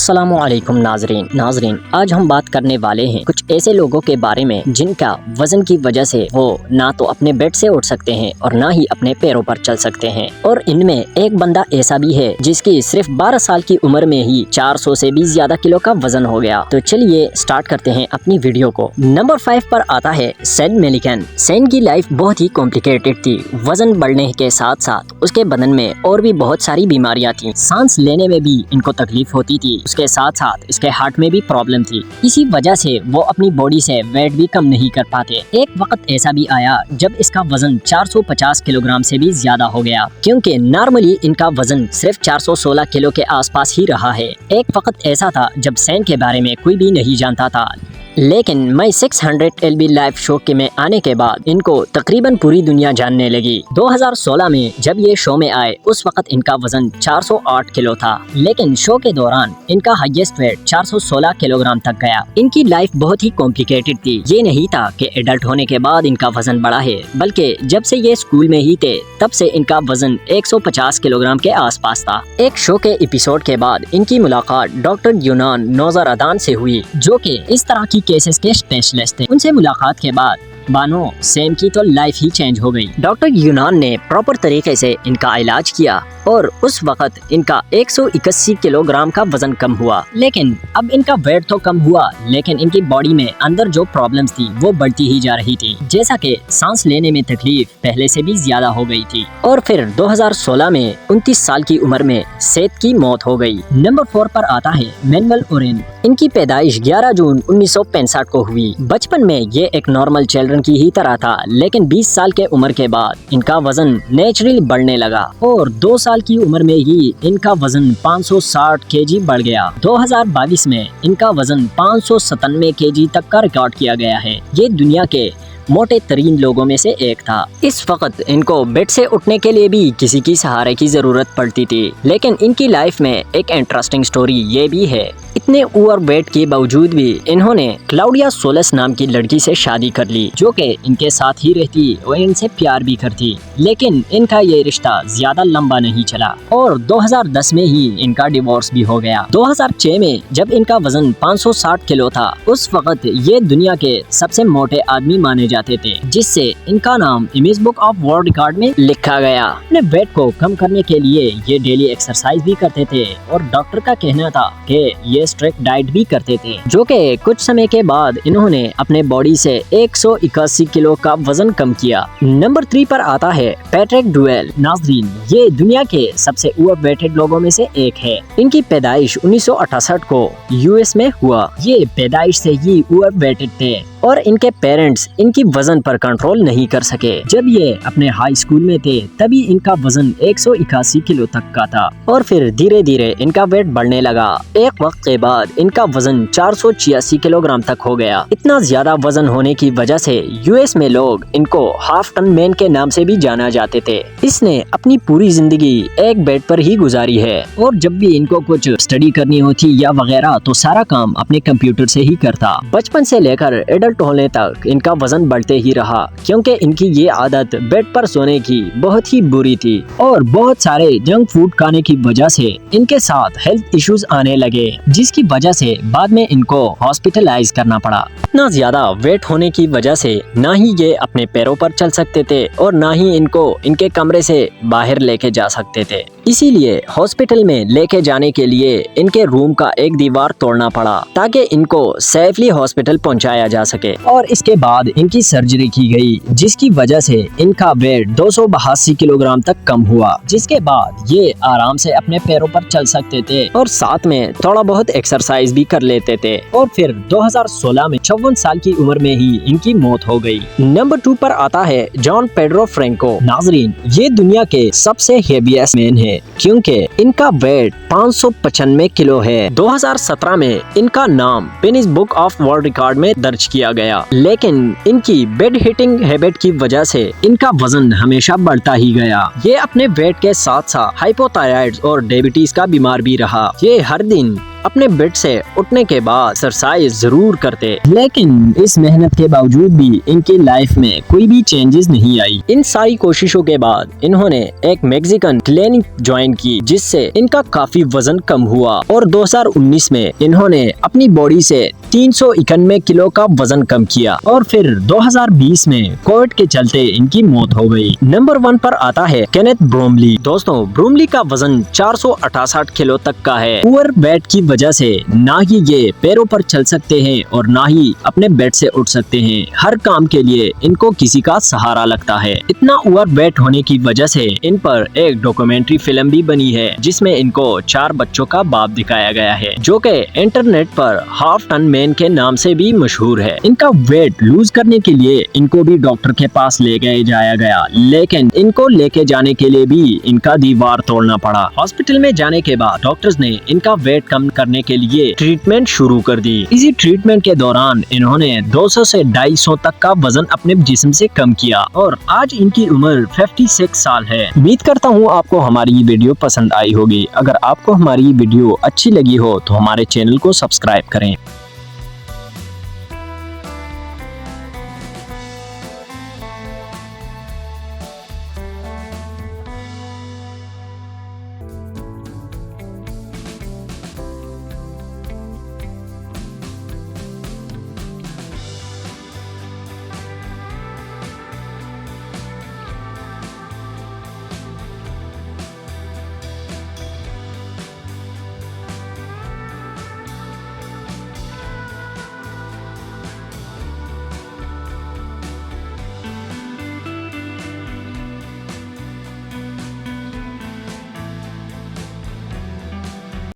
अस्सलामुअलैकुम नाजरीन, आज हम बात करने वाले हैं कुछ ऐसे लोगों के बारे में जिनका वजन की वजह से वो ना तो अपने बेड से उठ सकते हैं और ना ही अपने पैरों पर चल सकते हैं। और इनमें एक बंदा ऐसा भी है जिसकी सिर्फ 12 साल की उम्र में ही 400 से भी ज्यादा किलो का वजन हो गया। तो चलिए स्टार्ट करते हैं अपनी वीडियो को। नंबर 5 पर आता है सेन मेलिकन। सेन की लाइफ बहुत ही कॉम्प्लिकेटेड थी। वजन बढ़ने के साथ साथ उसके बदन में और भी बहुत सारी बीमारियां थी। सांस लेने में भी इनको तकलीफ होती थी। उसके साथ साथ इसके हार्ट में भी प्रॉब्लम थी। इसी वजह से वो अपनी बॉडी से वेट भी कम नहीं कर पाते। एक वक्त ऐसा भी आया जब इसका वजन 450 किलोग्राम से भी ज्यादा हो गया, क्योंकि नॉर्मली इनका वजन सिर्फ 416 किलो के आसपास ही रहा है। एक वक्त ऐसा था जब सेन के बारे में कोई भी नहीं जानता था, लेकिन मैं 600 LB लाइव शो के में आने के बाद इनको तकरीबन पूरी दुनिया जानने लगी। 2016 में जब ये शो में आए उस वक्त इनका वजन 408 किलो था, लेकिन शो के दौरान इनका हाईएस्ट वेट 416 किलोग्राम तक गया। इनकी लाइफ बहुत ही कॉम्प्लिकेटेड थी। ये नहीं था कि एडल्ट होने के बाद इनका वजन बढ़ा है, बल्कि जब से ये स्कूल में ही थे तब से इनका वजन 150 किलोग्राम के आसपास था। एक शो के एपिसोड के बाद इनकी मुलाकात डॉक्टर यूनान नौजरादान से हुई, जो कि इस तरह की केसेस के स्पेशलिस्ट थे। उनसे मुलाकात के बाद बानो सेम की तो लाइफ ही चेंज हो गई। डॉक्टर यूनान ने प्रॉपर तरीके से इनका इलाज किया और उस वक्त इनका 181 किलोग्राम का वजन कम हुआ। लेकिन अब इनका वेट तो कम हुआ, लेकिन इनकी बॉडी में अंदर जो प्रॉब्लम्स थी वो बढ़ती ही जा रही थी, जैसा कि सांस लेने में तकलीफ पहले से भी ज्यादा हो गई थी। और फिर 2016 में 29 साल की उम्र में सेत की मौत हो गई। नंबर 4 पर आता है मैनुअल ओरेन। इनकी पैदाइश 11 जून 1965 को हुई। बचपन में ये एक नॉर्मल चिल्ड्रन की ही तरह था, लेकिन 20 साल के उम्र के बाद इनका वजन नेचुरली बढ़ने लगा और 2 साल की उम्र में ही इनका वजन 560 केजी बढ़ गया। 2022 में इनका वजन 597 केजी तक का रिकॉर्ड किया गया है। ये दुनिया के मोटे तरीन लोगों में से एक था। इस वक्त इनको बेड से उठने के लिए भी किसी की सहारे की जरूरत पड़ती थी, लेकिन इनकी लाइफ में एक इंटरेस्टिंग स्टोरी ये भी है। इतने ओवर वेट के बावजूद भी इन्होंने क्लाउडिया सोलस नाम की लड़की से शादी कर ली, जो कि इनके साथ ही रहती और इनसे प्यार भी करती। लेकिन इनका ये रिश्ता ज्यादा लंबा नहीं चला और 2010 में ही इनका डिवोर्स भी हो गया। 2006 में जब इनका वजन 560 किलो था, उस वक्त ये दुनिया के सबसे मोटे आदमी माने जाते थे, जिससे इनका नाम Guinness book of world record में लिखा गया। अपने वेट को कम करने के लिए ये डेली एक्सरसाइज भी करते थे और डॉक्टर का कहना था कि ये स्ट्रिक्ट डाइट भी करते थे, जो कि कुछ समय के बाद इन्होंने अपने बॉडी से 181 किलो का वजन कम किया। नंबर 3 पर आता है पैट्रिक डुएल। नाज़रीन, ये दुनिया के सबसे ओवरवेटेड लोगों में से एक है। इनकी पैदाइश 1968 को यूएस में हुआ। ये पैदाइश से ही ओवरवेटेड थे और इनके पेरेंट्स इनकी वजन पर कंट्रोल नहीं कर सके। जब ये अपने हाई स्कूल में थे तभी इनका वजन 181 किलो तक का था और फिर धीरे धीरे इनका वेट बढ़ने लगा। एक वक्त के बाद इनका वजन 486 किलोग्राम तक हो गया। इतना ज्यादा वजन होने की वजह से यूएस में लोग इनको हाफ टन मैन के नाम से भी जाना जाते थे। इसने अपनी पूरी जिंदगी एक बेड पर ही गुजारी है और जब भी इनको कुछ स्टडी करनी होती या वगैरह तो सारा काम अपने कंप्यूटर से ही करता। बचपन से लेकर एडल्ट होने तक इनका वजन बढ़ते ही रहा, क्योंकि इनकी ये आदत बेड पर सोने की बहुत ही बुरी थी और बहुत सारे जंक फूड खाने की वजह से इनके साथ हेल्थ इश्यूज आने लगे, जिसकी वजह से बाद में इनको हॉस्पिटलाइज करना पड़ा। इतना ज्यादा वेट होने की वजह से ना ही ये अपने पैरों पर चल सकते थे और ना ही इनको इनके कमरे से बाहर लेके जा सकते थे। इसीलिए हॉस्पिटल में लेके जाने के लिए इनके रूम का एक दीवार तोड़ना पड़ा ताकि इनको सेफली हॉस्पिटल पहुंचाया जा सके। और इसके बाद इनकी सर्जरी की गई, जिसकी वजह से इनका वेट 282 किलोग्राम तक कम हुआ, जिसके बाद ये आराम से अपने पैरों पर चल सकते थे और साथ में थोड़ा बहुत एक्सरसाइज भी कर लेते थे। और फिर 2016 में 54 साल की उम्र में ही इनकी मौत हो गई। नंबर 2 पर आता है जॉन पेड्रो फ्रेंको। नाजरीन, ये दुनिया के सबसे हेवीएस्ट मैन है, क्योंकि इनका वेट 595 किलो है। 2017 में इनका नाम Guinness book of world record में दर्ज किया गया, लेकिन इनकी बेड हिटिंग हैबिट की वजह से इनका वजन हमेशा बढ़ता ही गया। ये अपने वेट के साथ साथ हाइपोथायराइड और डायबिटीज का बीमार भी रहा। ये हर दिन अपने बेड से उठने के बाद एक्सरसाइज जरूर करते, लेकिन इस मेहनत के बावजूद भी इनकी लाइफ में कोई भी चेंजेस नहीं आई। इन सारी कोशिशों के बाद इन्होंने एक मैक्सिकन क्लिनिक ज्वाइन की, जिससे इनका काफी वजन कम हुआ और 2019 में इन्होंने अपनी बॉडी से 391 किलो का वजन कम किया और फिर 2020 में कोविड के चलते इनकी मौत हो गई। नंबर 1 पर आता है केनेथ ब्रोमली। दोस्तों, ब्रोमली का वजन 468 किलो तक का है। पुअर वेट की वजह से ना ही ये पैरों पर चल सकते हैं और ना ही अपने बेड से उठ सकते हैं। हर काम के लिए इनको किसी का सहारा लगता है। इतना ओवर वेट होने की वजह से इन पर एक डॉक्यूमेंट्री फिल्म भी बनी है, जिसमें इनको 4 बच्चों का बाप दिखाया गया है, जो कि इंटरनेट पर हाफ टन मैन के नाम से भी मशहूर है। इनका वेट लूज करने के लिए इनको भी डॉक्टर के पास ले गए जाया गया, लेकिन इनको लेके जाने के लिए भी इनका दीवार तोड़ना पड़ा। हॉस्पिटल में जाने के बाद डॉक्टर्स ने इनका वेट कम करने के लिए ट्रीटमेंट शुरू कर दी। इसी ट्रीटमेंट के दौरान इन्होंने 200 से 250 तक का वजन अपने जिस्म से कम किया और आज इनकी उम्र 56 साल है। उम्मीद करता हूँ आपको हमारी वीडियो पसंद आई होगी। अगर आपको हमारी वीडियो अच्छी लगी हो तो हमारे चैनल को सब्सक्राइब करें।